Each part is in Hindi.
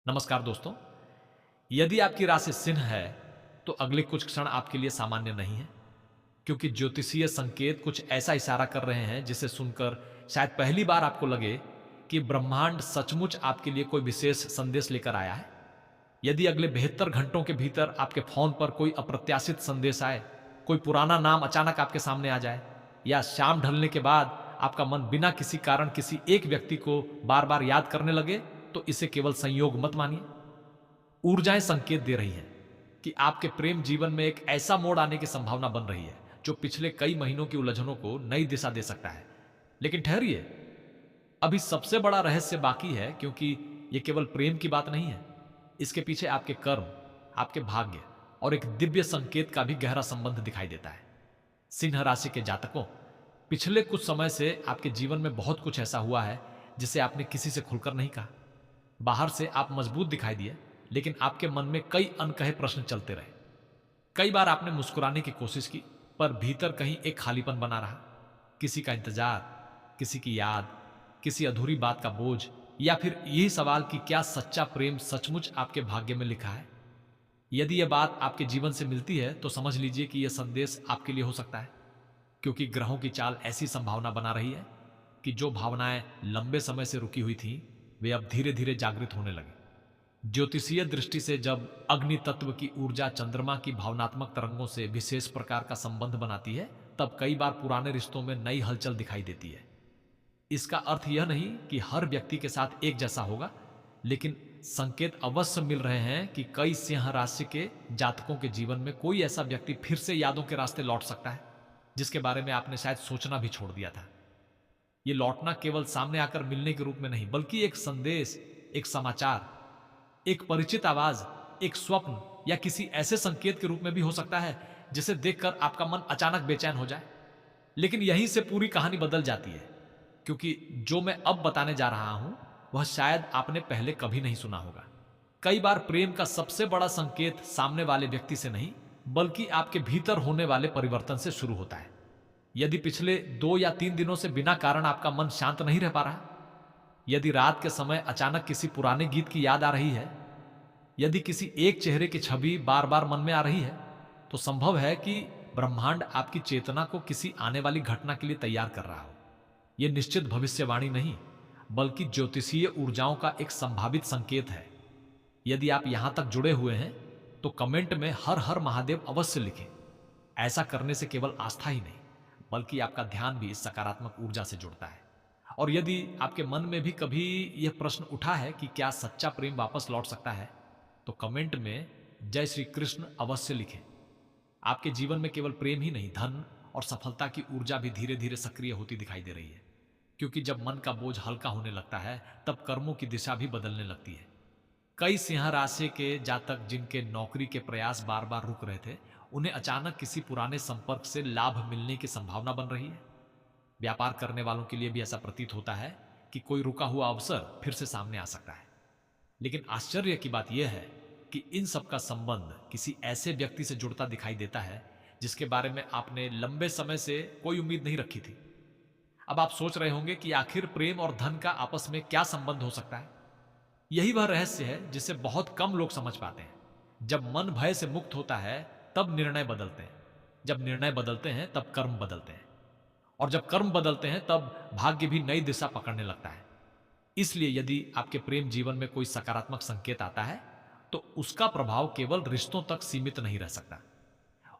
नमस्कार दोस्तों। यदि आपकी राशि सिंह है तो अगले कुछ क्षण आपके लिए सामान्य नहीं है, क्योंकि ज्योतिषीय संकेत कुछ ऐसा इशारा कर रहे हैं जिसे सुनकर शायद पहली बार आपको लगे कि ब्रह्मांड सचमुच आपके लिए कोई विशेष संदेश लेकर आया है। यदि अगले 72 घंटों के भीतर आपके फोन पर कोई अप्रत्याशित संदेश आए, कोई पुराना नाम अचानक आपके सामने आ जाए, या शाम ढलने के बाद आपका मन बिना किसी कारण किसी एक व्यक्ति को बार बार याद करने लगे, तो इसे केवल संयोग मत मानिए। ऊर्जाएं संकेत दे रही हैं कि आपके प्रेम जीवन में एक ऐसा मोड़ आने की संभावना बन रही है जो पिछले कई महीनों की उलझनों को नई दिशा दे सकता है। लेकिन ठहरिए, अभी सबसे बड़ा रहस्य बाकी है, क्योंकि यह केवल प्रेम की बात नहीं है। इसके पीछे आपके कर्म, आपके भाग्य और एक दिव्य संकेत का भी गहरा संबंध दिखाई देता है। सिंह राशि के जातकों, पिछले कुछ समय से आपके जीवन में बहुत कुछ ऐसा हुआ है जिसे आपने किसी से खुलकर नहीं कहा। बाहर से आप मजबूत दिखाई दिए, लेकिन आपके मन में कई अनकहे प्रश्न चलते रहे। कई बार आपने मुस्कुराने की कोशिश की, पर भीतर कहीं एक खालीपन बना रहा। किसी का इंतजार, किसी की याद, किसी अधूरी बात का बोझ, या फिर यही सवाल कि क्या सच्चा प्रेम सचमुच आपके भाग्य में लिखा है। यदि यह बात आपके जीवन से मिलती है तो समझ लीजिए कि यह संदेश आपके लिए हो सकता है, क्योंकि ग्रहों की चाल ऐसी संभावना बना रही है कि जो भावनाएं लंबे समय से रुकी हुई थी, वे अब धीरे धीरे जागृत होने लगी। ज्योतिषीय दृष्टि से जब अग्नि तत्व की ऊर्जा चंद्रमा की भावनात्मक तरंगों से विशेष प्रकार का संबंध बनाती है, तब कई बार पुराने रिश्तों में नई हलचल दिखाई देती है। इसका अर्थ यह नहीं कि हर व्यक्ति के साथ एक जैसा होगा, लेकिन संकेत अवश्य मिल रहे हैं कि कई सिंह राशि के जातकों के जीवन में कोई ऐसा व्यक्ति फिर से यादों के रास्ते लौट सकता है, जिसके बारे में आपने शायद सोचना भी छोड़ दिया था। यह लौटना केवल सामने आकर मिलने के रूप में नहीं, बल्कि एक संदेश, एक समाचार, एक परिचित आवाज, एक स्वप्न या किसी ऐसे संकेत के रूप में भी हो सकता है जिसे देखकर आपका मन अचानक बेचैन हो जाए। लेकिन यहीं से पूरी कहानी बदल जाती है, क्योंकि जो मैं अब बताने जा रहा हूं वह शायद आपने पहले कभी नहीं सुना होगा। कई बार प्रेम का सबसे बड़ा संकेत सामने वाले व्यक्ति से नहीं, बल्कि आपके भीतर होने वाले परिवर्तन से शुरू होता है। यदि पिछले 2 या 3 दिनों से बिना कारण आपका मन शांत नहीं रह पा रहा, यदि रात के समय अचानक किसी पुराने गीत की याद आ रही है, यदि किसी एक चेहरे की छवि बार बार मन में आ रही है, तो संभव है कि ब्रह्मांड आपकी चेतना को किसी आने वाली घटना के लिए तैयार कर रहा हो। यह निश्चित भविष्यवाणी नहीं, बल्कि ज्योतिषीय ऊर्जाओं का एक संभावित संकेत है। यदि आप यहां तक जुड़े हुए हैं तो कमेंट में हर हर महादेव अवश्य लिखें। ऐसा करने से केवल आस्था ही नहीं, बल्कि आपका ध्यान भी इस सकारात्मक ऊर्जा से जुड़ता है। और यदि आपके मन में भी कभी यह प्रश्न उठा है कि क्या सच्चा प्रेम वापस लौट सकता है, तो कमेंट में जय श्री कृष्ण अवश्य लिखें। आपके जीवन में केवल प्रेम ही नहीं, धन और सफलता की ऊर्जा भी धीरे धीरे सक्रिय होती दिखाई दे रही है। क्योंकि जब मन का बोझ हल्का होने लगता है, तब कर्मों की दिशा भी बदलने लगती है। कई सिंह राशि के जातक जिनके नौकरी के प्रयास बार बार रुक रहे थे, उन्हें अचानक किसी पुराने संपर्क से लाभ मिलने की संभावना बन रही है। व्यापार करने वालों के लिए भी ऐसा प्रतीत होता है कि कोई रुका हुआ अवसर फिर से सामने आ सकता है। लेकिन आश्चर्य की बात यह है कि इन सब का संबंध किसी ऐसे व्यक्ति से जुड़ता दिखाई देता है जिसके बारे में आपने लंबे समय से कोई उम्मीद नहीं रखी थी। अब आप सोच रहे होंगे कि आखिर प्रेम और धन का आपस में क्या संबंध हो सकता है। यही वह रहस्य है जिसे बहुत कम लोग समझ पाते हैं। जब मन भय से मुक्त होता है, तब निर्णय बदलते हैं। जब निर्णय बदलते हैं, तब कर्म बदलते हैं। और जब कर्म बदलते हैं, तब भाग्य भी नई दिशा पकड़ने लगता है। इसलिए यदि आपके प्रेम जीवन में कोई सकारात्मक संकेत आता है, तो उसका प्रभाव केवल रिश्तों तक सीमित नहीं रह सकता।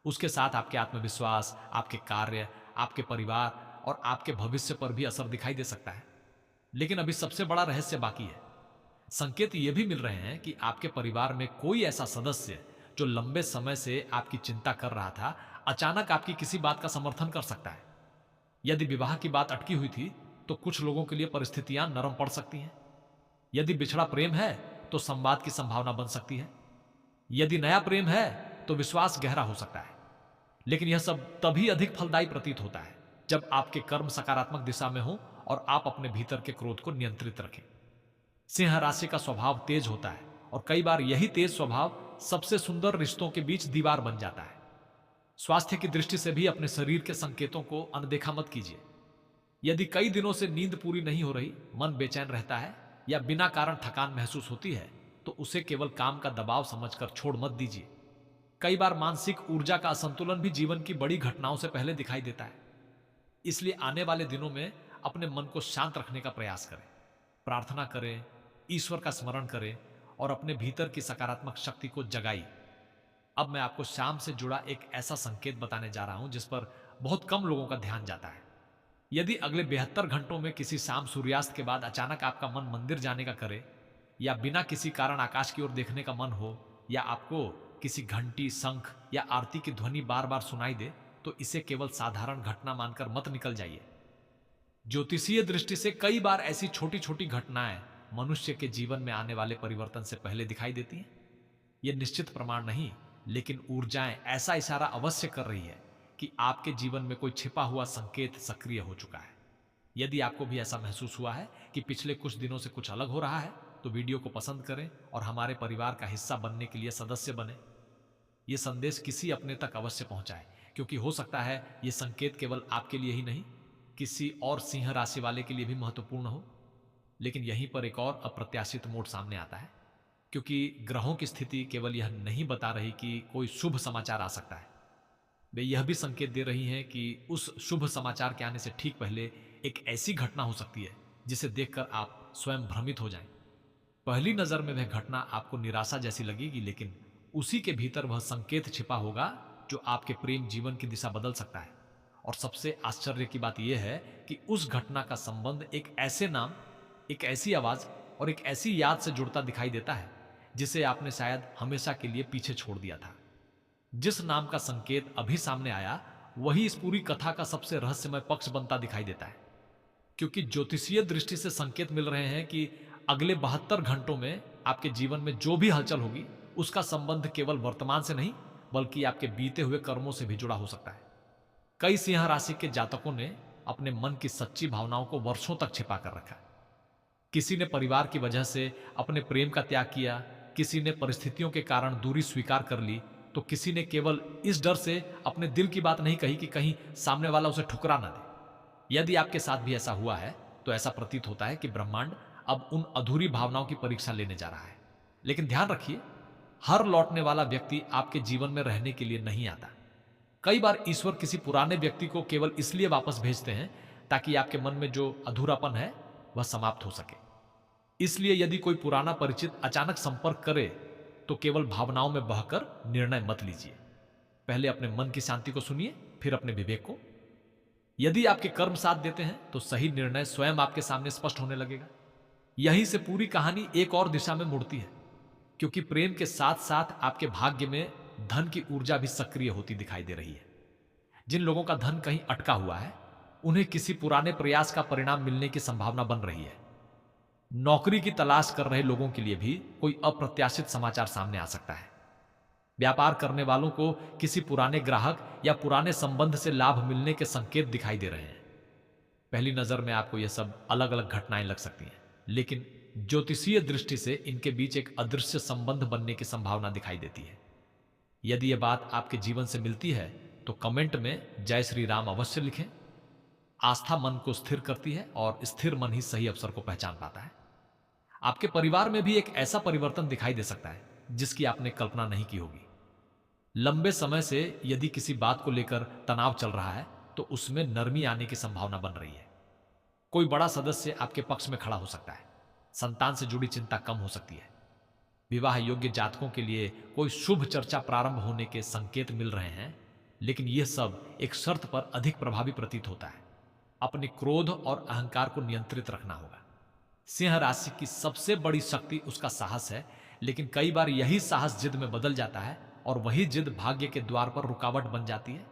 उसके साथ आपके आत्मविश्वास, आपके कार्य, आपके परिवार और आपके भविष्य पर भी असर दिखाई दे सकता है। लेकिन अभी सबसे बड़ा रहस्य बाकी है। संकेत ये भी मिल रहे हैं कि आपके परिवार में कोई ऐसा सदस्य जो लंबे समय से आपकी चिंता कर रहा था, अचानक आपकी किसी बात का समर्थन कर सकता है। यदि विवाह की बात अटकी हुई थी, तो कुछ लोगों के लिए परिस्थितियां नरम पड़ सकती हैं। यदि बिछड़ा प्रेम है, तो संवाद की संभावना बन सकती है। यदि नया प्रेम है, तो विश्वास गहरा हो सकता है। लेकिन यह सब तभी अधिक फलदायी प्रतीत होता है जब आपके कर्म सकारात्मक दिशा में हो और आप अपने भीतर के क्रोध को नियंत्रित रखें। सिंह राशि का स्वभाव तेज होता है, और कई बार यही तेज स्वभाव सबसे सुंदर रिश्तों के बीच दीवार बन जाता है। स्वास्थ्य की दृष्टि से भी अपने शरीर के संकेतों को अनदेखा मत कीजिए। यदि कई दिनों से नींद पूरी नहीं हो रही, मन बेचैन रहता है या बिना कारण थकान महसूस होती है, तो उसे केवल काम का दबाव समझकर छोड़ मत दीजिए। कई बार मानसिक ऊर्जा का असंतुलन भी जीवन की बड़ी घटनाओं से पहले दिखाई देता है। इसलिए आने वाले दिनों में अपने मन को शांत रखने का प्रयास करें, प्रार्थना करें, ईश्वर का स्मरण करें और अपने भीतर की सकारात्मक शक्ति को जगाइए। अब मैं आपको शाम से जुड़ा एक ऐसा संकेत बताने जा रहा हूं जिस पर बहुत कम लोगों का ध्यान जाता है। यदि अगले 72 घंटों में किसी शाम सूर्यास्त के बाद अचानक आपका मन मंदिर जाने का करे, या बिना किसी कारण आकाश की ओर देखने का मन हो, या आपको किसी घंटी, शंख या आरती की ध्वनि बार बार सुनाई दे, तो इसे केवल साधारण घटना मानकर मत निकल जाइए। ज्योतिषीय दृष्टि से कई बार ऐसी छोटी छोटी घटनाएं मनुष्य के जीवन में आने वाले परिवर्तन से पहले दिखाई देती हैं। यह निश्चित प्रमाण नहीं, लेकिन ऊर्जाएं ऐसा इशारा अवश्य कर रही है कि आपके जीवन में कोई छिपा हुआ संकेत सक्रिय हो चुका है। यदि आपको भी ऐसा महसूस हुआ है कि पिछले कुछ दिनों से कुछ अलग हो रहा है, तो वीडियो को पसंद करें और हमारे परिवार का हिस्सा बनने के लिए सदस्य बने। यह संदेश किसी अपने तक अवश्य पहुंचाए, क्योंकि हो सकता है यह संकेत केवल आपके लिए ही नहीं, किसी और सिंह राशि वाले के लिए भी महत्वपूर्ण हो। लेकिन यहीं पर एक और अप्रत्याशित मोड़ सामने आता है, क्योंकि ग्रहों की स्थिति केवल यह नहीं बता रही कि कोई शुभ समाचार आ सकता है, वे यह भी संकेत दे रही हैं कि उस शुभ समाचार के आने से ठीक पहले एक ऐसी घटना हो सकती है जिसे देखकर आप स्वयं भ्रमित हो जाएं। पहली नजर में वह घटना आपको निराशा जैसी लगेगी, लेकिन उसी के भीतर वह संकेत छिपा होगा जो आपके प्रेम जीवन की दिशा बदल सकता है। और सबसे आश्चर्य की बात यह है कि उस घटना का संबंध एक ऐसे नाम, एक ऐसी आवाज और एक ऐसी याद से जुड़ता दिखाई देता है जिसे आपने शायद हमेशा के लिए पीछे छोड़ दिया था। जिस नाम का संकेत अभी सामने आया, वही इस पूरी कथा का सबसे रहस्यमय पक्ष बनता दिखाई देता है, क्योंकि ज्योतिषीय दृष्टि से संकेत मिल रहे हैं कि अगले 72 घंटों में आपके जीवन में जो भी हलचल होगी, उसका संबंध केवल वर्तमान से नहीं, बल्कि आपके बीते हुए कर्मों से भी जुड़ा हो सकता है। कई सिंह राशि के जातकों ने अपने मन की सच्ची भावनाओं को वर्षों तक छिपा कर रखा। किसी ने परिवार की वजह से अपने प्रेम का त्याग किया, किसी ने परिस्थितियों के कारण दूरी स्वीकार कर ली, तो किसी ने केवल इस डर से अपने दिल की बात नहीं कही कि कहीं सामने वाला उसे ठुकरा ना दे। यदि आपके साथ भी ऐसा हुआ है, तो ऐसा प्रतीत होता है कि ब्रह्मांड अब उन अधूरी भावनाओं की परीक्षा लेने जा रहा है। लेकिन ध्यान रखिए, हर लौटने वाला व्यक्ति आपके जीवन में रहने के लिए नहीं आता। कई बार ईश्वर किसी पुराने व्यक्ति को केवल इसलिए वापस भेजते हैं ताकि आपके मन में जो अधूरापन है वह समाप्त हो सके। इसलिए यदि कोई पुराना परिचित अचानक संपर्क करे, तो केवल भावनाओं में बहकर निर्णय मत लीजिए। पहले अपने मन की शांति को सुनिए, फिर अपने विवेक को। यदि आपके कर्म साथ देते हैं, तो सही निर्णय स्वयं आपके सामने स्पष्ट होने लगेगा। यहीं से पूरी कहानी एक और दिशा में मुड़ती है, क्योंकि प्रेम के साथ साथ आपके भाग्य में धन की ऊर्जा भी सक्रिय होती दिखाई दे रही है। जिन लोगों का धन कहीं अटका हुआ है, उन्हें किसी पुराने प्रयास का परिणाम मिलने की संभावना बन रही है। नौकरी की तलाश कर रहे लोगों के लिए भी कोई अप्रत्याशित समाचार सामने आ सकता है। व्यापार करने वालों को किसी पुराने ग्राहक या पुराने संबंध से लाभ मिलने के संकेत दिखाई दे रहे हैं। पहली नजर में आपको यह सब अलग अलग घटनाएं लग सकती हैं, लेकिन ज्योतिषीय दृष्टि से इनके बीच एक अदृश्य संबंध बनने की संभावना दिखाई देती है। यदि यह बात आपके जीवन से मिलती है, तो कमेंट में जय श्री राम अवश्य लिखें। आस्था मन को स्थिर करती है और स्थिर मन ही सही अवसर को पहचान पाता है। आपके परिवार में भी एक ऐसा परिवर्तन दिखाई दे सकता है जिसकी आपने कल्पना नहीं की होगी। लंबे समय से यदि किसी बात को लेकर तनाव चल रहा है, तो उसमें नरमी आने की संभावना बन रही है। कोई बड़ा सदस्य आपके पक्ष में खड़ा हो सकता है। संतान से जुड़ी चिंता कम हो सकती है। विवाह योग्य जातकों के लिए कोई शुभ चर्चा प्रारंभ होने के संकेत मिल रहे हैं, लेकिन यह सब एक शर्त पर अधिक प्रभावी प्रतीत होता है। अपने क्रोध और अहंकार को नियंत्रित रखना होगा। सिंह राशि की सबसे बड़ी शक्ति उसका साहस है, लेकिन कई बार यही साहस जिद में बदल जाता है और वही जिद भाग्य के द्वार पर रुकावट बन जाती है।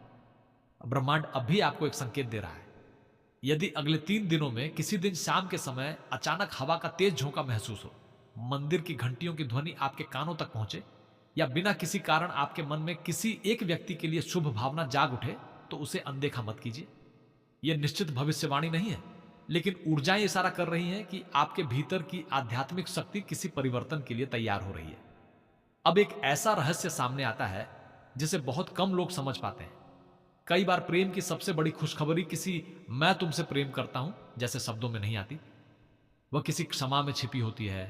ब्रह्मांड अब भी आपको एक संकेत दे रहा है। यदि अगले 3 दिनों में किसी दिन शाम के समय अचानक हवा का तेज झोंका महसूस हो, मंदिर की घंटियों की ध्वनि आपके कानों तक पहुंचे, या बिना किसी कारण आपके मन में किसी एक व्यक्ति के लिए शुभ भावना जाग उठे, तो उसे अनदेखा मत कीजिए। यह निश्चित भविष्यवाणी नहीं है, लेकिन ऊर्जाएं इशारा कर रही हैं कि आपके भीतर की आध्यात्मिक शक्ति किसी परिवर्तन के लिए तैयार हो रही है। अब एक ऐसा रहस्य सामने आता है जिसे बहुत कम लोग समझ पाते हैं। कई बार प्रेम की सबसे बड़ी खुशखबरी किसी मैं तुमसे प्रेम करता हूं जैसे शब्दों में नहीं आती। वह किसी क्षमा में छिपी होती है,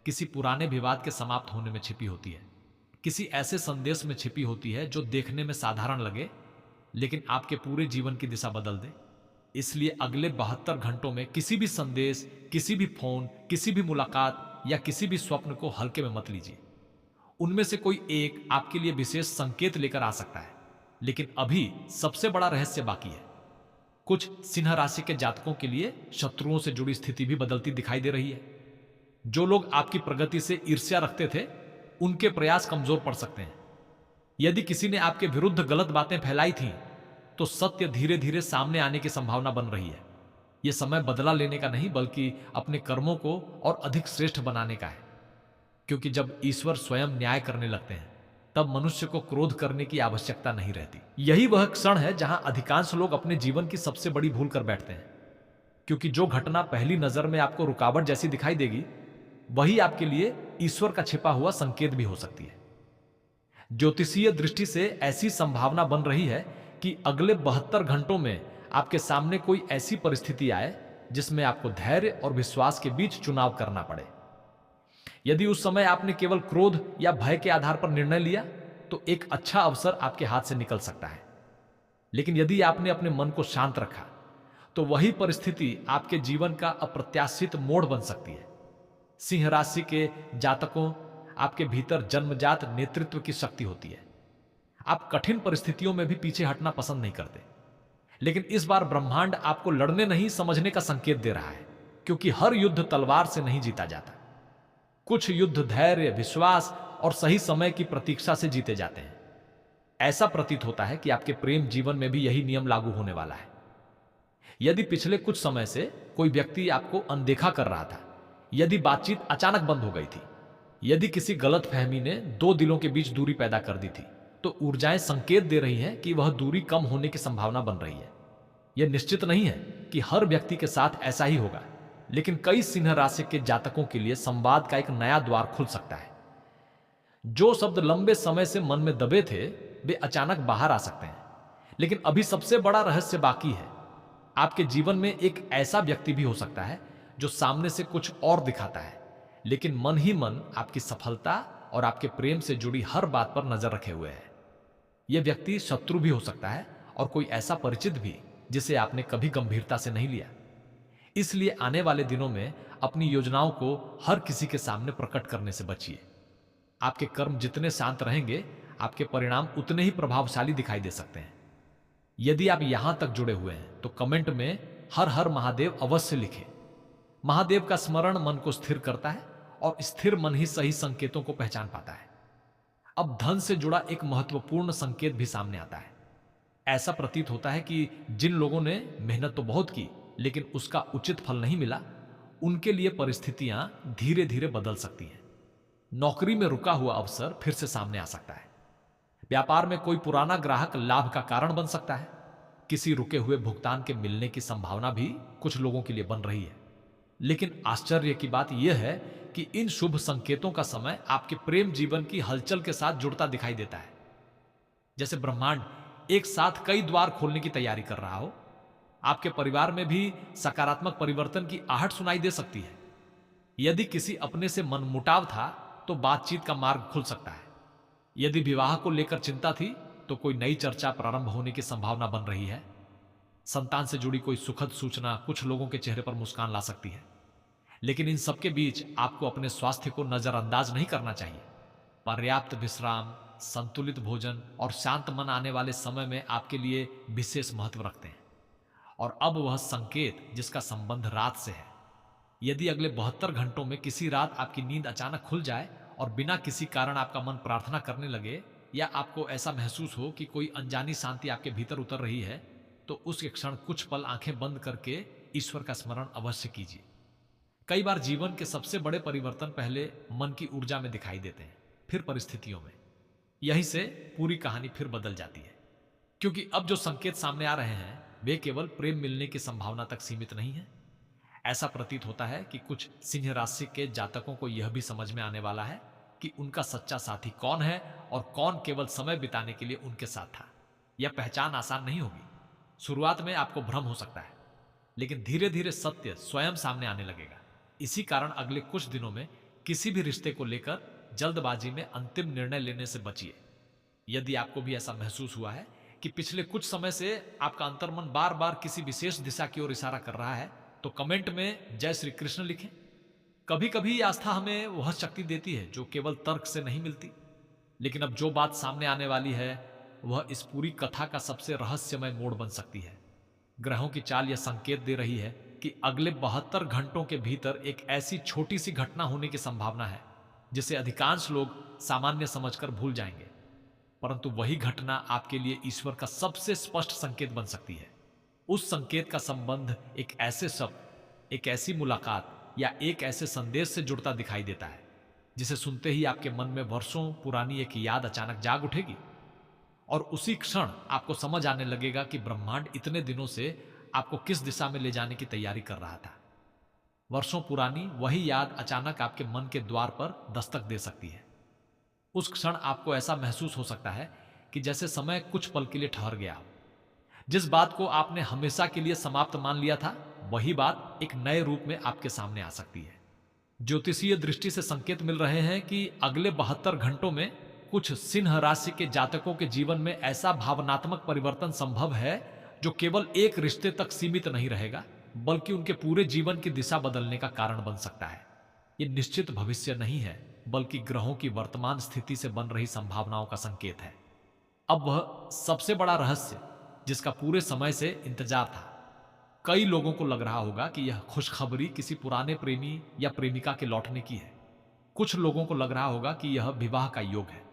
किसी पुराने विवाद के समाप्त होने में छिपी होती है, किसी ऐसे संदेश में छिपी होती है जो देखने में साधारण लगे लेकिन आपके पूरे जीवन की दिशा बदल दे। इसलिए अगले 72 घंटों में किसी भी संदेश, किसी भी फोन, किसी भी मुलाकात या किसी भी स्वप्न को हल्के में मत लीजिए। उनमें से कोई एक आपके लिए विशेष संकेत लेकर आ सकता है, लेकिन अभी सबसे बड़ा रहस्य बाकी है। कुछ सिंह राशि के जातकों के लिए शत्रुओं से जुड़ी स्थिति भी बदलती दिखाई दे रही है। जो लोग आपकी प्रगति से ईर्ष्या रखते थे, उनके प्रयास कमजोर पड़ सकते हैं। यदि किसी ने आपके विरुद्ध गलत बातें फैलाई थीं, तो सत्य धीरे धीरे सामने आने की संभावना बन रही है। यह समय बदला लेने का नहीं, बल्कि अपने कर्मों को और अधिक श्रेष्ठ बनाने का है। क्योंकि जब ईश्वर स्वयं न्याय करने लगते हैं, तब मनुष्य को क्रोध करने की आवश्यकता नहीं रहती। यही वह क्षण है जहां अधिकांश लोग अपने जीवन की सबसे बड़ी भूल कर बैठते हैं। क्योंकि जो घटना पहली नजर में आपको रुकावट जैसी दिखाई देगी, वही आपके लिए ईश्वर का छिपा हुआ संकेत भी हो सकती है। ज्योतिषीय दृष्टि से ऐसी संभावना बन रही है कि अगले 72 घंटों में आपके सामने कोई ऐसी परिस्थिति आए जिसमें आपको धैर्य और विश्वास के बीच चुनाव करना पड़े। यदि उस समय आपने केवल क्रोध या भय के आधार पर निर्णय लिया, तो एक अच्छा अवसर आपके हाथ से निकल सकता है। लेकिन यदि आपने अपने मन को शांत रखा, तो वही परिस्थिति आपके जीवन का अप्रत्याशित मोड़ बन सकती है। सिंह राशि के जातकों, आपके भीतर जन्मजात नेतृत्व की शक्ति होती है। आप कठिन परिस्थितियों में भी पीछे हटना पसंद नहीं करते। लेकिन इस बार ब्रह्मांड आपको लड़ने नहीं, समझने का संकेत दे रहा है, क्योंकि हर युद्ध तलवार से नहीं जीता जाता। कुछ युद्ध धैर्य, विश्वास और सही समय की प्रतीक्षा से जीते जाते हैं। ऐसा प्रतीत होता है कि आपके प्रेम जीवन में भी यही नियम लागू होने वाला है। यदि पिछले कुछ समय से कोई व्यक्ति आपको अनदेखा कर रहा था, यदि बातचीत अचानक बंद हो गई थी, यदि किसी गलतफहमी ने दो दिलों के बीच दूरी पैदा कर दी थी, तो ऊर्जाएं संकेत दे रही हैं कि वह दूरी कम होने की संभावना बन रही है। यह निश्चित नहीं है कि हर व्यक्ति के साथ ऐसा ही होगा, लेकिन कई सिंह राशि के जातकों के लिए संवाद का एक नया द्वार खुल सकता है। जो शब्द लंबे समय से मन में दबे थे, वे अचानक बाहर आ सकते हैं। लेकिन अभी सबसे बड़ा रहस्य बाकी है। आपके जीवन में एक ऐसा व्यक्ति भी हो सकता है जो सामने से कुछ और दिखाता है, लेकिन मन ही मन आपकी सफलता और आपके प्रेम से जुड़ी हर बात पर नजर रखे हुए है। यह व्यक्ति शत्रु भी हो सकता है और कोई ऐसा परिचित भी जिसे आपने कभी गंभीरता से नहीं लिया। इसलिए आने वाले दिनों में अपनी योजनाओं को हर किसी के सामने प्रकट करने से बचिए। आपके कर्म जितने शांत रहेंगे, आपके परिणाम उतने ही प्रभावशाली दिखाई दे सकते हैं। यदि आप यहां तक जुड़े हुए हैं, तो कमेंट में हर हर महादेव अवश्य लिखें। महादेव का स्मरण मन को स्थिर करता है और स्थिर मन ही सही संकेतों को पहचान पाता है। अब धन से जुड़ा एक महत्वपूर्ण संकेत भी सामने आता है। ऐसा प्रतीत होता है कि जिन लोगों ने मेहनत तो बहुत की, लेकिन उसका उचित फल नहीं मिला, उनके लिए परिस्थितियां धीरे धीरे बदल सकती हैं। नौकरी में रुका हुआ अवसर फिर से सामने आ सकता है। व्यापार में कोई पुराना ग्राहक लाभ का कारण बन सकता है। किसी रुके हुए भुगतान के मिलने की संभावना भी कुछ लोगों के लिए बन रही है। लेकिन आश्चर्य की बात यह है कि इन शुभ संकेतों का समय आपके प्रेम जीवन की हलचल के साथ जुड़ता दिखाई देता है। जैसे ब्रह्मांड एक साथ कई द्वार खोलने की तैयारी कर रहा हो। आपके परिवार में भी सकारात्मक परिवर्तन की आहट सुनाई दे सकती है। यदि किसी अपने से मनमुटाव था, तो बातचीत का मार्ग खुल सकता है। यदि विवाह को लेकर चिंता थी, तो कोई नई चर्चा प्रारंभ होने की संभावना बन रही है। संतान से जुड़ी कोई सुखद सूचना कुछ लोगों के चेहरे पर मुस्कान ला सकती है। लेकिन इन सबके बीच आपको अपने स्वास्थ्य को नजरअंदाज नहीं करना चाहिए। पर्याप्त विश्राम, संतुलित भोजन और शांत मन आने वाले समय में आपके लिए विशेष महत्व रखते हैं। और अब वह संकेत जिसका संबंध रात से है। यदि अगले 72 घंटों में किसी रात आपकी नींद अचानक खुल जाए और बिना किसी कारण आपका मन प्रार्थना करने लगे, या आपको ऐसा महसूस हो कि कोई अनजानी शांति आपके भीतर उतर रही है, तो उस क्षण कुछ पल आंखें बंद करके ईश्वर का स्मरण अवश्य कीजिए। कई बार जीवन के सबसे बड़े परिवर्तन पहले मन की ऊर्जा में दिखाई देते हैं, फिर परिस्थितियों में। यहीं से पूरी कहानी फिर बदल जाती है। क्योंकि अब जो संकेत सामने आ रहे हैं, वे केवल प्रेम मिलने की संभावना तक सीमित नहीं है। ऐसा प्रतीत होता है कि कुछ सिंह राशि के जातकों को यह भी समझ में आने वाला है कि उनका सच्चा साथी कौन है और कौन केवल समय बिताने के लिए उनके साथ था। यह पहचान आसान नहीं होगी। शुरुआत में आपको भ्रम हो सकता है, लेकिन धीरे धीरे सत्य स्वयं सामने आने लगेगा। इसी कारण अगले कुछ दिनों में किसी भी रिश्ते को लेकर जल्दबाजी में अंतिम निर्णय लेने से बचिए। यदि आपको भी ऐसा महसूस हुआ है कि पिछले कुछ समय से आपका अंतर्मन बार बार किसी विशेष दिशा की ओर इशारा कर रहा है, तो कमेंट में जय श्री कृष्ण लिखें। कभी कभी आस्था हमें वह शक्ति देती है जो केवल तर्क से नहीं मिलती। लेकिन अब जो बात सामने आने वाली है वह इस पूरी कथा का सबसे रहस्यमय मोड़ बन सकती है। ग्रहों की चाल यह संकेत दे रही है कि अगले 72 घंटों के भीतर एक ऐसी छोटी सी घटना होने की संभावना है जिसे अधिकांश लोग सामान्य समझकर भूल जाएंगे, परंतु वही घटना आपके लिए ईश्वर का सबसे स्पष्ट संकेत बन सकती है। उस संकेत का संबंध एक ऐसे शब्द, एक ऐसी मुलाकात या एक ऐसे संदेश से जुड़ता दिखाई देता है जिसे सुनते ही आपके मन में वर्षों पुरानी एक याद अचानक जाग उठेगी और उसी क्षण आपको समझ आने लगेगा कि ब्रह्मांड इतने दिनों से आपको किस दिशा में ले जाने की तैयारी कर रहा था। वर्षों पुरानी वही याद अचानक आपके मन के द्वार पर दस्तक दे सकती है। उस क्षण आपको ऐसा महसूस हो सकता है कि जैसे समय कुछ पल के लिए ठहर गया हो। जिस बात को आपने हमेशा के लिए समाप्त मान लिया था, वही बात एक नए रूप में आपके सामने आ सकती है। ज्योतिषीय दृष्टि से संकेत मिल रहे हैं कि अगले 72 घंटों में कुछ सिंह राशि के जातकों के जीवन में ऐसा भावनात्मक परिवर्तन संभव है जो केवल एक रिश्ते तक सीमित नहीं रहेगा, बल्कि उनके पूरे जीवन की दिशा बदलने का कारण बन सकता है। यह निश्चित भविष्य नहीं है, बल्कि ग्रहों की वर्तमान स्थिति से बन रही संभावनाओं का संकेत है। अब वह सबसे बड़ा रहस्य जिसका पूरे समय से इंतजार था। कई लोगों को लग रहा होगा कि यह खुशखबरी किसी पुराने प्रेमी या प्रेमिका के लौटने की है। कुछ लोगों को लग रहा होगा कि यह विवाह का योग है।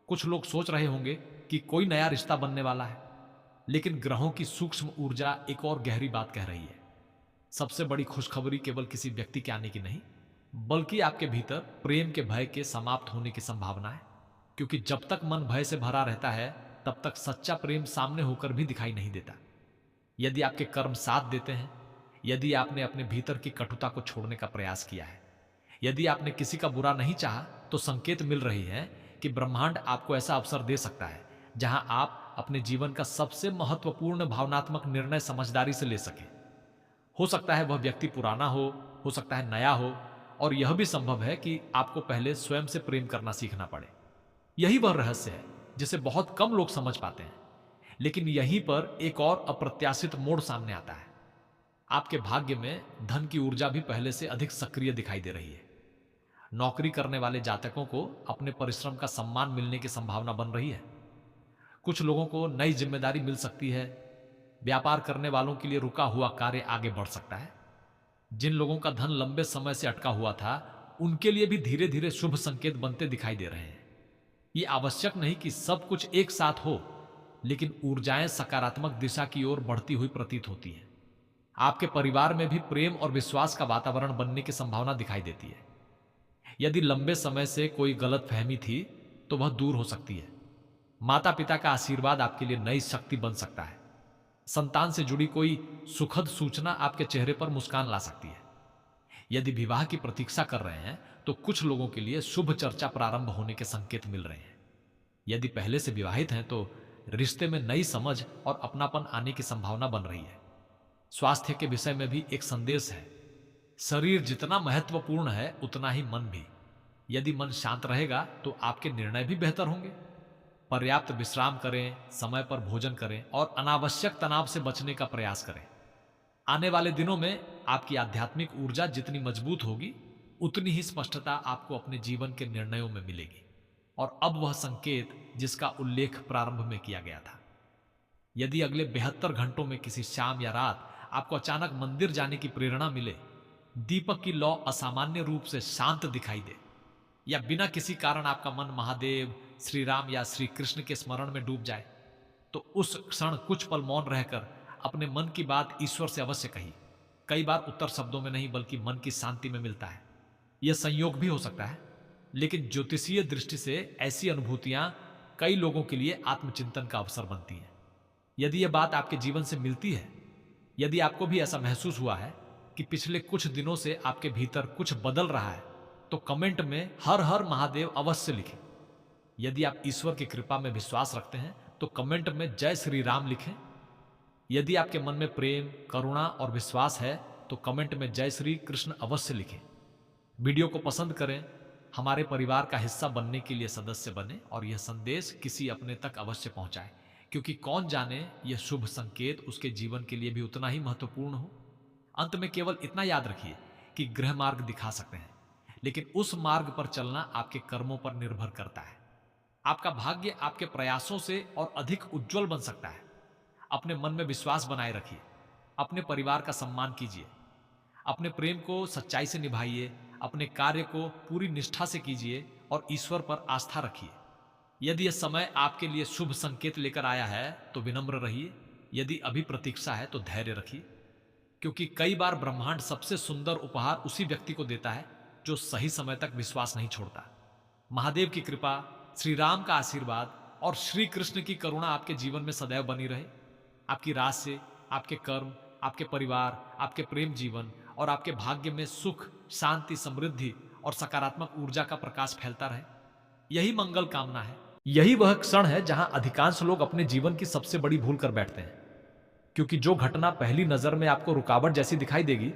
कुछ लोग सोच रहे होंगे कि कोई नया रिश्ता बनने वाला है। लेकिन ग्रहों की सूक्ष्म ऊर्जा एक और गहरी बात कह रही है। सबसे बड़ी खुशखबरी केवल किसी व्यक्ति के आने की नहीं, बल्कि आपके भीतर प्रेम के भय के समाप्त होने की संभावना है। क्योंकि जब तक मन भय से भरा रहता है, तब तक सच्चा प्रेम सामने होकर भी दिखाई नहीं देता। यदि आपके कर्म साथ देते हैं, यदि आपने अपने भीतर की कटुता को छोड़ने का प्रयास किया है, यदि आपने किसी का बुरा नहीं चाहा, तो संकेत मिल रही है कि ब्रह्मांड आपको ऐसा अवसर दे सकता है जहां आप अपने जीवन का सबसे महत्वपूर्ण भावनात्मक निर्णय समझदारी से ले सकें। हो सकता है वह व्यक्ति पुराना हो सकता है नया हो, और यह भी संभव है कि आपको पहले स्वयं से प्रेम करना सीखना पड़े। यही वह रहस्य है जिसे बहुत कम लोग समझ पाते हैं। लेकिन यहीं पर एक और अप्रत्याशित मोड़ सामने आता है। आपके भाग्य में धन की ऊर्जा भी पहले से अधिक सक्रिय दिखाई दे रही है। नौकरी करने वाले जातकों को अपने परिश्रम का सम्मान मिलने की संभावना बन रही है। कुछ लोगों को नई जिम्मेदारी मिल सकती है। व्यापार करने वालों के लिए रुका हुआ कार्य आगे बढ़ सकता है। जिन लोगों का धन लंबे समय से अटका हुआ था, उनके लिए भी धीरे धीरे शुभ संकेत बनते दिखाई दे रहे हैं। ये आवश्यक नहीं कि सब कुछ एक साथ हो, लेकिन ऊर्जाएं सकारात्मक दिशा की ओर बढ़ती हुई प्रतीत होती हैं। आपके परिवार में भी प्रेम और विश्वास का वातावरण बनने की संभावना दिखाई देती है। यदि लंबे समय से कोई गलतफहमी थी, तो वह दूर हो सकती है। माता पिता का आशीर्वाद आपके लिए नई शक्ति बन सकता है। संतान से जुड़ी कोई सुखद सूचना आपके चेहरे पर मुस्कान ला सकती है। यदि विवाह की प्रतीक्षा कर रहे हैं, तो कुछ लोगों के लिए शुभ चर्चा प्रारंभ होने के संकेत मिल रहे हैं। यदि पहले से विवाहित हैं, तो रिश्ते में नई समझ और अपनापन आने की संभावना बन रही है। स्वास्थ्य के विषय में भी एक संदेश है। शरीर जितना महत्वपूर्ण है, उतना ही मन भी। यदि मन शांत रहेगा, तो आपके निर्णय भी बेहतर होंगे। पर्याप्त विश्राम करें, समय पर भोजन करें और अनावश्यक तनाव से बचने का प्रयास करें। आने वाले दिनों में आपकी आध्यात्मिक ऊर्जा जितनी मजबूत होगी, उतनी ही स्पष्टता आपको अपने जीवन के निर्णयों में मिलेगी। और अब वह संकेत जिसका उल्लेख प्रारंभ में किया गया था। यदि अगले 72 घंटों में किसी शाम या रात आपको अचानक मंदिर जाने की प्रेरणा मिले, दीपक की लौ असामान्य रूप से शांत दिखाई दे, या बिना किसी कारण आपका मन महादेव, श्री राम या श्री कृष्ण के स्मरण में डूब जाए, तो उस क्षण कुछ पल मौन रहकर अपने मन की बात ईश्वर से अवश्य कही। कई बार उत्तर शब्दों में नहीं, बल्कि मन की शांति में मिलता है। यह संयोग भी हो सकता है, लेकिन ज्योतिषीय दृष्टि से ऐसी अनुभूतियां कई लोगों के लिए आत्मचिंतन का अवसर बनती हैं। यदि यह बात आपके जीवन से मिलती है, यदि आपको भी ऐसा महसूस हुआ है कि पिछले कुछ दिनों से आपके भीतर कुछ बदल रहा है, तो कमेंट में हर हर महादेव अवश्य लिखें। यदि आप ईश्वर की कृपा में विश्वास रखते हैं, तो कमेंट में जय श्री राम लिखें। यदि आपके मन में प्रेम, करुणा और विश्वास है, तो कमेंट में जय श्री कृष्ण अवश्य लिखें। वीडियो को पसंद करें, हमारे परिवार का हिस्सा बनने के लिए सदस्य बने और यह संदेश किसी अपने तक अवश्य पहुंचाएं, क्योंकि कौन जाने यह शुभ संकेत उसके जीवन के लिए भी उतना ही महत्वपूर्ण हो। अंत में केवल इतना याद रखिए कि गृह मार्ग दिखा सकते हैं, लेकिन उस मार्ग पर चलना आपके कर्मों पर निर्भर करता है। आपका भाग्य आपके प्रयासों से और अधिक उज्जवल बन सकता है। अपने मन में विश्वास बनाए रखिए, अपने परिवार का सम्मान कीजिए, अपने प्रेम को सच्चाई से निभाइए, अपने कार्य को पूरी निष्ठा से कीजिए और ईश्वर पर आस्था रखिए। यदि यह समय आपके लिए शुभ संकेत लेकर आया है तो विनम्र रहिए, यदि अभी प्रतीक्षा है तो धैर्य रखिए, क्योंकि कई बार ब्रह्मांड सबसे सुंदर उपहार उसी व्यक्ति को देता है जो सही समय तक विश्वास नहीं छोड़ता। महादेव की कृपा, श्री राम का आशीर्वाद और श्री कृष्ण की करुणा आपके जीवन में सदैव बनी रहे। आपकी राशि, आपके कर्म, आपके परिवार, आपके प्रेम जीवन और आपके भाग्य में सुख, शांति, समृद्धि और सकारात्मक ऊर्जा का प्रकाश फैलता रहे। यही मंगल कामना है। यही वह क्षण है जहां अधिकांश लोग अपने जीवन की सबसे बड़ी भूल कर बैठते हैं, क्योंकि जो घटना पहली नजर में आपको रुकावट जैसी दिखाई देगी,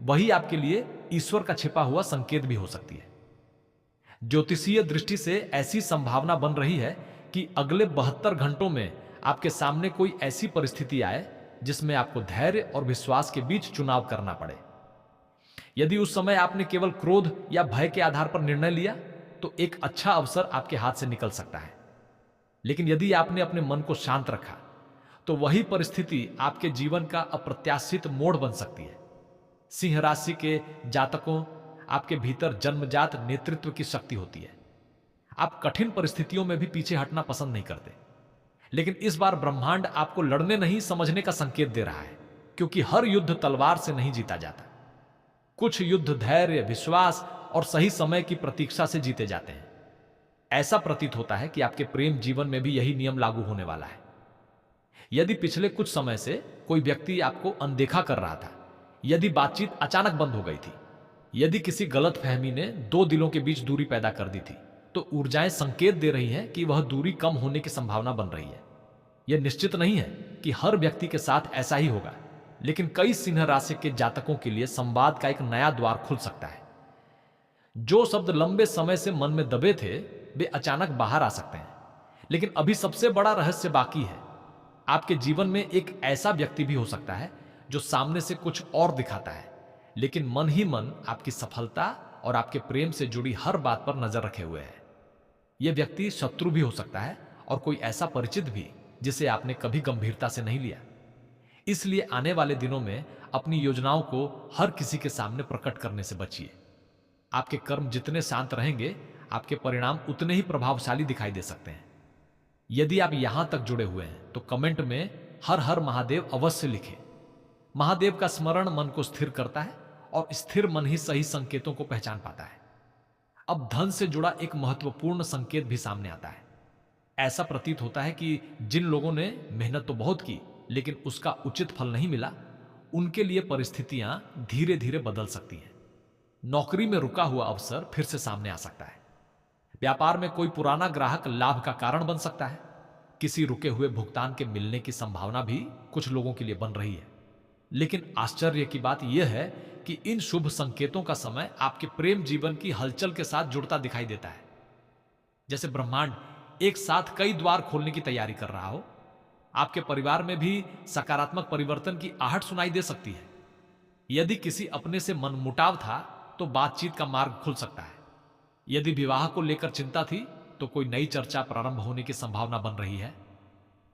वही आपके लिए ईश्वर का छिपा हुआ संकेत भी हो सकती है। ज्योतिषीय दृष्टि से ऐसी संभावना बन रही है कि अगले 72 घंटों में आपके सामने कोई ऐसी परिस्थिति आए जिसमें आपको धैर्य और विश्वास के बीच चुनाव करना पड़े। यदि उस समय आपने केवल क्रोध या भय के आधार पर निर्णय लिया तो एक अच्छा अवसर आपके हाथ से निकल सकता है, लेकिन यदि आपने अपने मन को शांत रखा तो वही परिस्थिति आपके जीवन का अप्रत्याशित मोड़ बन सकती है। सिंह राशि के जातकों, आपके भीतर जन्मजात नेतृत्व की शक्ति होती है। आप कठिन परिस्थितियों में भी पीछे हटना पसंद नहीं करते, लेकिन इस बार ब्रह्मांड आपको लड़ने नहीं, समझने का संकेत दे रहा है, क्योंकि हर युद्ध तलवार से नहीं जीता जाता। कुछ युद्ध धैर्य, विश्वास और सही समय की प्रतीक्षा से जीते जाते हैं। ऐसा प्रतीत होता है कि आपके प्रेम जीवन में भी यही नियम लागू होने वाला है। यदि पिछले कुछ समय से कोई व्यक्ति आपको अनदेखा कर रहा था, यदि बातचीत अचानक बंद हो गई थी, यदि किसी गलतफहमी ने दो दिलों के बीच दूरी पैदा कर दी थी, तो ऊर्जाएं संकेत दे रही हैं कि वह दूरी कम होने की संभावना बन रही है। यह निश्चित नहीं है कि हर व्यक्ति के साथ ऐसा ही होगा, लेकिन कई सिंह राशि के जातकों के लिए संवाद का एक नया द्वार खुल सकता है। जो शब्द लंबे समय से मन में दबे थे, वे अचानक बाहर आ सकते हैं। लेकिन अभी सबसे बड़ा रहस्य बाकी है। आपके जीवन में एक ऐसा व्यक्ति भी हो सकता है जो सामने से कुछ और दिखाता है, लेकिन मन ही मन आपकी सफलता और आपके प्रेम से जुड़ी हर बात पर नजर रखे हुए है। यह व्यक्ति शत्रु भी हो सकता है और कोई ऐसा परिचित भी जिसे आपने कभी गंभीरता से नहीं लिया। इसलिए आने वाले दिनों में अपनी योजनाओं को हर किसी के सामने प्रकट करने से बचिए। आपके कर्म जितने शांत रहेंगे, आपके परिणाम उतने ही प्रभावशाली दिखाई दे सकते हैं। यदि आप यहां तक जुड़े हुए हैं तो कमेंट में हर हर महादेव अवश्य लिखें। महादेव का स्मरण मन को स्थिर करता है और स्थिर मन ही सही संकेतों को पहचान पाता है। अब धन से जुड़ा एक महत्वपूर्ण संकेत भी सामने आता है। ऐसा प्रतीत होता है कि जिन लोगों ने मेहनत तो बहुत की, लेकिन उसका उचित फल नहीं मिला, उनके लिए परिस्थितियां धीरे धीरे बदल सकती हैं। नौकरी में रुका हुआ अवसर फिर से सामने आ सकता है। व्यापार में कोई पुराना ग्राहक लाभ का कारण बन सकता है। किसी रुके हुए भुगतान के मिलने की संभावना भी कुछ लोगों के लिए बन रही है। लेकिन आश्चर्य की बात यह है कि इन शुभ संकेतों का समय आपके प्रेम जीवन की हलचल के साथ जुड़ता दिखाई देता है। जैसे ब्रह्मांड एक साथ कई द्वार खोलने की तैयारी कर रहा हो। आपके परिवार में भी सकारात्मक परिवर्तन की आहट सुनाई दे सकती है। यदि किसी अपने से मनमुटाव था तो बातचीत का मार्ग खुल सकता है। यदि विवाह को लेकर चिंता थी तो कोई नई चर्चा प्रारंभ होने की संभावना बन रही है।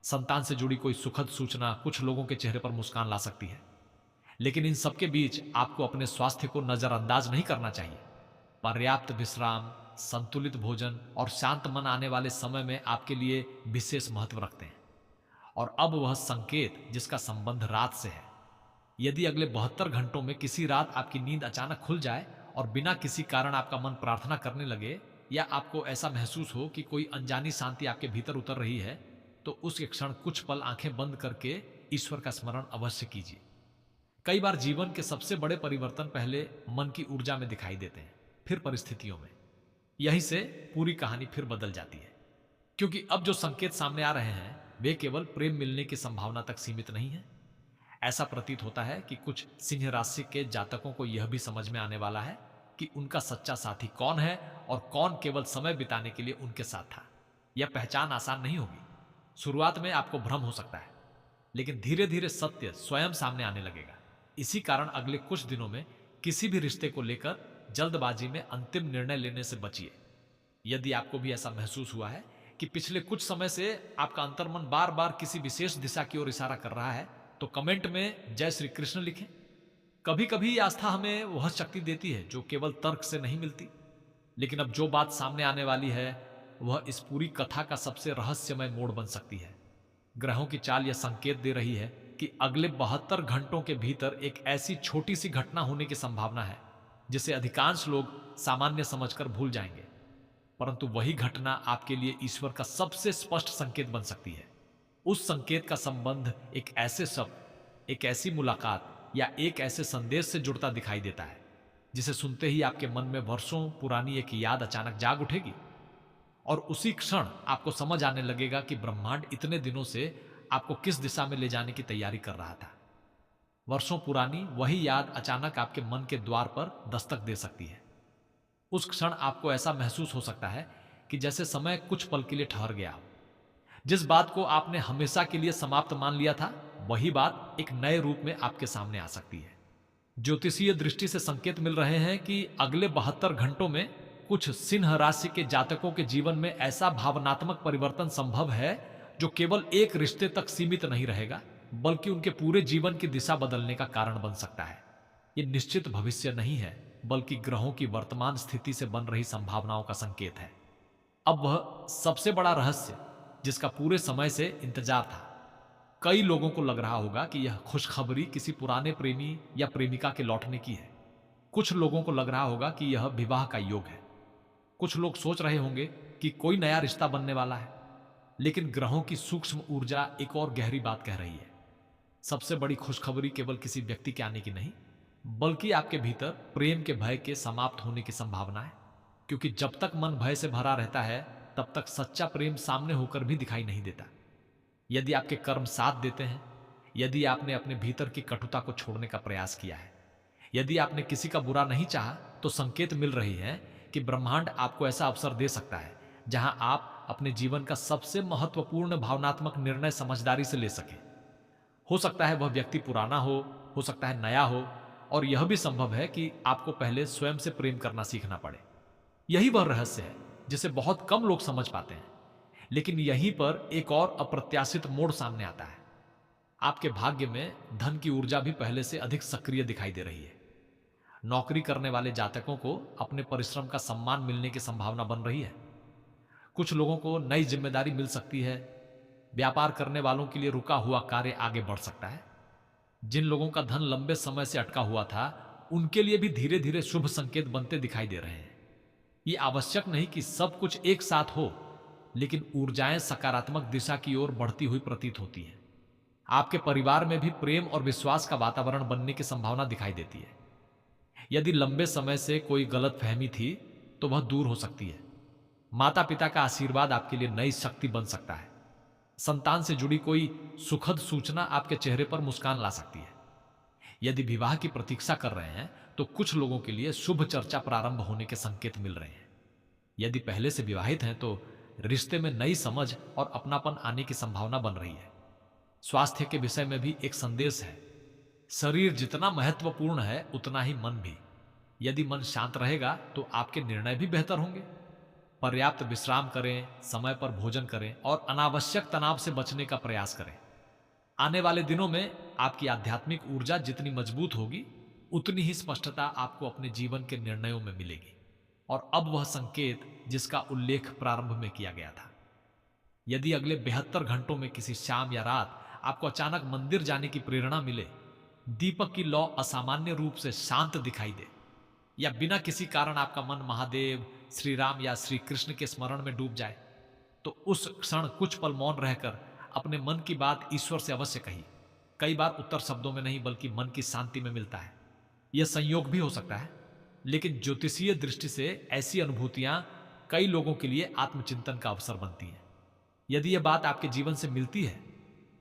संतान से जुड़ी कोई सुखद सूचना कुछ लोगों के चेहरे पर मुस्कान ला सकती है। लेकिन इन सबके बीच आपको अपने स्वास्थ्य को नजरअंदाज नहीं करना चाहिए। पर्याप्त विश्राम, संतुलित भोजन और शांत मन आने वाले समय में आपके लिए विशेष महत्व रखते हैं। और अब वह संकेत जिसका संबंध रात से है। यदि अगले 72 घंटों में किसी रात आपकी नींद अचानक खुल जाए और बिना किसी कारण आपका मन प्रार्थना करने लगे, या आपको ऐसा महसूस हो कि कोई अनजानी शांति आपके भीतर उतर रही है, तो उस क्षण कुछ पल आंखें बंद करके ईश्वर का स्मरण अवश्य कीजिए। कई बार जीवन के सबसे बड़े परिवर्तन पहले मन की ऊर्जा में दिखाई देते हैं, फिर परिस्थितियों में। यहीं से पूरी कहानी फिर बदल जाती है, क्योंकि अब जो संकेत सामने आ रहे हैं वे केवल प्रेम मिलने की संभावना तक सीमित नहीं है। ऐसा प्रतीत होता है कि कुछ सिंह राशि के जातकों को यह भी समझ में आने वाला है कि उनका सच्चा साथी कौन है और कौन केवल समय बिताने के लिए उनके साथ था। यह पहचान आसान नहीं होगी। शुरुआत में आपको भ्रम हो सकता है, लेकिन धीरे धीरे सत्य स्वयं सामने आने लगेगा। इसी कारण अगले कुछ दिनों में किसी भी रिश्ते को लेकर जल्दबाजी में अंतिम निर्णय लेने से बचिए। यदि आपको भी ऐसा महसूस हुआ है कि पिछले कुछ समय से आपका अंतर्मन बार बार किसी विशेष दिशा की ओर इशारा कर रहा है, तो कमेंट में जय श्री कृष्ण लिखें। कभी कभी आस्था हमें वह शक्ति देती है जो केवल तर्क से नहीं मिलती। लेकिन अब जो बात सामने आने वाली है वह इस पूरी कथा का सबसे रहस्यमय मोड़ बन सकती है। ग्रहों की चाल यह संकेत दे रही है कि अगले 72 घंटों के भीतर एक ऐसी छोटी सी घटना होने की संभावना है जिसे अधिकांश लोग सामान्य समझकर भूल जाएंगे, परंतु वही घटना आपके लिए ईश्वर का सबसे स्पष्ट संकेत बन सकती है। उस संकेत का संबंध एक ऐसे शब्द, एक ऐसी मुलाकात या एक ऐसे संदेश से जुड़ता दिखाई देता है जिसे सुनते ही आपके मन में वर्षों पुरानी एक याद अचानक जाग उठेगी और उसी क्षण आपको समझ आने लगेगा कि ब्रह्मांड इतने दिनों से आपको किस दिशा में ले जाने की तैयारी कर रहा था। वर्षों पुरानी वही याद अचानक आपके मन के द्वार पर दस्तक दे सकती है। उस क्षण आपको ऐसा महसूस हो सकता है कि जैसे समय कुछ पल के लिए ठहर गया हो। जिस बात को आपने हमेशा के लिए समाप्त मान लिया था, वही बात एक नए रूप में आपके सामने आ सकती है। ज्योतिषीय दृष्टि से संकेत मिल रहे हैं कि अगले 72 घंटों में कुछ सिंह राशि के जातकों के जीवन में ऐसा भावनात्मक परिवर्तन संभव है जो केवल एक रिश्ते तक सीमित नहीं रहेगा, बल्कि उनके पूरे जीवन की दिशा बदलने का कारण बन सकता है। यह निश्चित भविष्य नहीं है, बल्कि ग्रहों की वर्तमान स्थिति से बन रही संभावनाओं का संकेत है। अब वह सबसे बड़ा रहस्य जिसका पूरे समय से इंतजार था। कई लोगों को लग रहा होगा कि यह खुशखबरी किसी पुराने प्रेमी या प्रेमिका के लौटने की है। कुछ लोगों को लग रहा होगा कि यह विवाह का योग है। कुछ लोग सोच रहे होंगे कि कोई नया रिश्ता बनने वाला है। लेकिन ग्रहों की सूक्ष्म ऊर्जा एक और गहरी बात कह रही है। सबसे बड़ी खुशखबरी केवल किसी व्यक्ति के आने की नहीं, बल्कि आपके भीतर प्रेम के भय के समाप्त होने की संभावना है। क्योंकि जब तक मन भय से भरा रहता है, तब तक सच्चा प्रेम सामने होकर भी दिखाई नहीं देता। यदि आपके कर्म साथ देते हैं, यदि आपने अपने भीतर की कटुता को छोड़ने का प्रयास किया है, यदि आपने किसी का बुरा नहीं चाहा, तो संकेत मिल रही है कि ब्रह्मांड आपको ऐसा अवसर दे सकता है जहां आप अपने जीवन का सबसे महत्वपूर्ण भावनात्मक निर्णय समझदारी से ले सके। हो सकता है वह व्यक्ति पुराना हो सकता है नया हो, और यह भी संभव है कि आपको पहले स्वयं से प्रेम करना सीखना पड़े। यही वह रहस्य है जिसे बहुत कम लोग समझ पाते हैं। लेकिन यहीं पर एक और अप्रत्याशित मोड़ सामने आता है। आपके भाग्य में धन की ऊर्जा भी पहले से अधिक सक्रिय दिखाई दे रही है। नौकरी करने वाले जातकों को अपने परिश्रम का सम्मान मिलने की संभावना बन रही है। कुछ लोगों को नई जिम्मेदारी मिल सकती है। व्यापार करने वालों के लिए रुका हुआ कार्य आगे बढ़ सकता है। जिन लोगों का धन लंबे समय से अटका हुआ था, उनके लिए भी धीरे धीरे शुभ संकेत बनते दिखाई दे रहे हैं। यह आवश्यक नहीं कि सब कुछ एक साथ हो, लेकिन ऊर्जाएं सकारात्मक दिशा की ओर बढ़ती हुई प्रतीत होती हैं। आपके परिवार में भी प्रेम और विश्वास का वातावरण बनने की संभावना दिखाई देती है। यदि लंबे समय से कोई गलतफहमी थी, तो वह दूर हो सकती है। माता पिता का आशीर्वाद आपके लिए नई शक्ति बन सकता है। संतान से जुड़ी कोई सुखद सूचना आपके चेहरे पर मुस्कान ला सकती है। यदि विवाह की प्रतीक्षा कर रहे हैं, तो कुछ लोगों के लिए शुभ चर्चा प्रारंभ होने के संकेत मिल रहे हैं। यदि पहले से विवाहित हैं, तो रिश्ते में नई समझ और अपनापन आने की संभावना बन रही है। स्वास्थ्य के विषय में भी एक संदेश है। शरीर जितना महत्वपूर्ण है, उतना ही मन भी। यदि मन शांत रहेगा, तो आपके निर्णय भी बेहतर होंगे। पर्याप्त विश्राम करें, समय पर भोजन करें और अनावश्यक तनाव से बचने का प्रयास करें। आने वाले दिनों में आपकी आध्यात्मिक ऊर्जा जितनी मजबूत होगी, उतनी ही स्पष्टता आपको अपने जीवन के निर्णयों में मिलेगी। और अब वह संकेत जिसका उल्लेख प्रारंभ में किया गया था। यदि अगले 72 घंटों में किसी शाम या रात आपको अचानक मंदिर जाने की प्रेरणा मिले, दीपक की लौ असामान्य रूप से शांत दिखाई दे, या बिना किसी कारण आपका मन महादेव, श्री राम या श्री कृष्ण के स्मरण में डूब जाए, तो उस क्षण कुछ पल मौन रहकर अपने मन की बात ईश्वर से अवश्य कही। कई बार उत्तर शब्दों में नहीं, बल्कि मन की शांति में मिलता है। यह संयोग भी हो सकता है, लेकिन ज्योतिषीय दृष्टि से ऐसी अनुभूतियां कई लोगों के लिए आत्मचिंतन का अवसर बनती हैं। यदि यह बात आपके जीवन से मिलती है,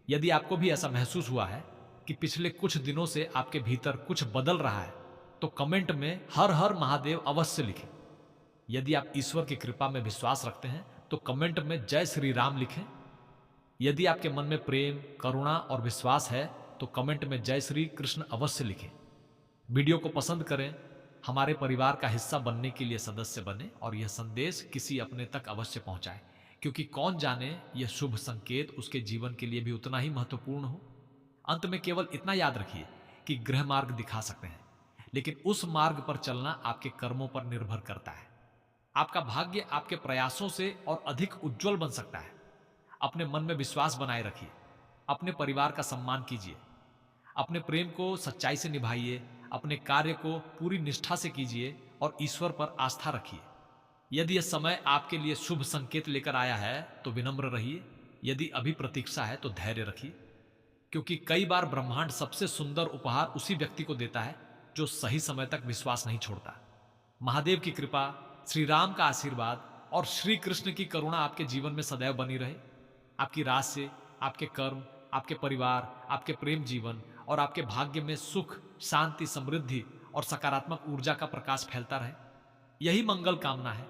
यदि आपको भी ऐसा महसूस हुआ है कि पिछले कुछ दिनों से आपके भीतर कुछ बदल रहा है, तो कमेंट में हर हर महादेव अवश्य लिखें। यदि आप ईश्वर की कृपा में विश्वास रखते हैं तो कमेंट में जय श्री राम लिखें। यदि आपके मन में प्रेम, करुणा और विश्वास है तो कमेंट में जय श्री कृष्ण अवश्य लिखें। वीडियो को पसंद करें, हमारे परिवार का हिस्सा बनने के लिए सदस्य बने और यह संदेश किसी अपने तक अवश्य पहुंचाएं, क्योंकि कौन जाने यह शुभ संकेत उसके जीवन के लिए भी उतना ही महत्वपूर्ण हो। अंत में केवल इतना याद रखिए कि गृह मार्ग दिखा सकते हैं, लेकिन उस मार्ग पर चलना आपके कर्मों पर निर्भर करता है। आपका भाग्य आपके प्रयासों से और अधिक उज्जवल बन सकता है। अपने मन में विश्वास बनाए रखिए, अपने परिवार का सम्मान कीजिए, अपने प्रेम को सच्चाई से निभाइए, अपने कार्य को पूरी निष्ठा से कीजिए और ईश्वर पर आस्था रखिए। यदि यह समय आपके लिए शुभ संकेत लेकर आया है तो विनम्र रहिए, यदि अभी प्रतीक्षा है तो धैर्य रखिए, क्योंकि कई बार ब्रह्मांड सबसे सुंदर उपहार उसी व्यक्ति को देता है जो सही समय तक विश्वास नहीं छोड़ता। महादेव की कृपा, श्री राम का आशीर्वाद और श्री कृष्ण की करुणा आपके जीवन में सदैव बनी रहे। आपकी राशि से आपके कर्म, आपके परिवार, आपके प्रेम जीवन और आपके भाग्य में सुख, शांति, समृद्धि और सकारात्मक ऊर्जा का प्रकाश फैलता रहे। यही मंगल कामना है।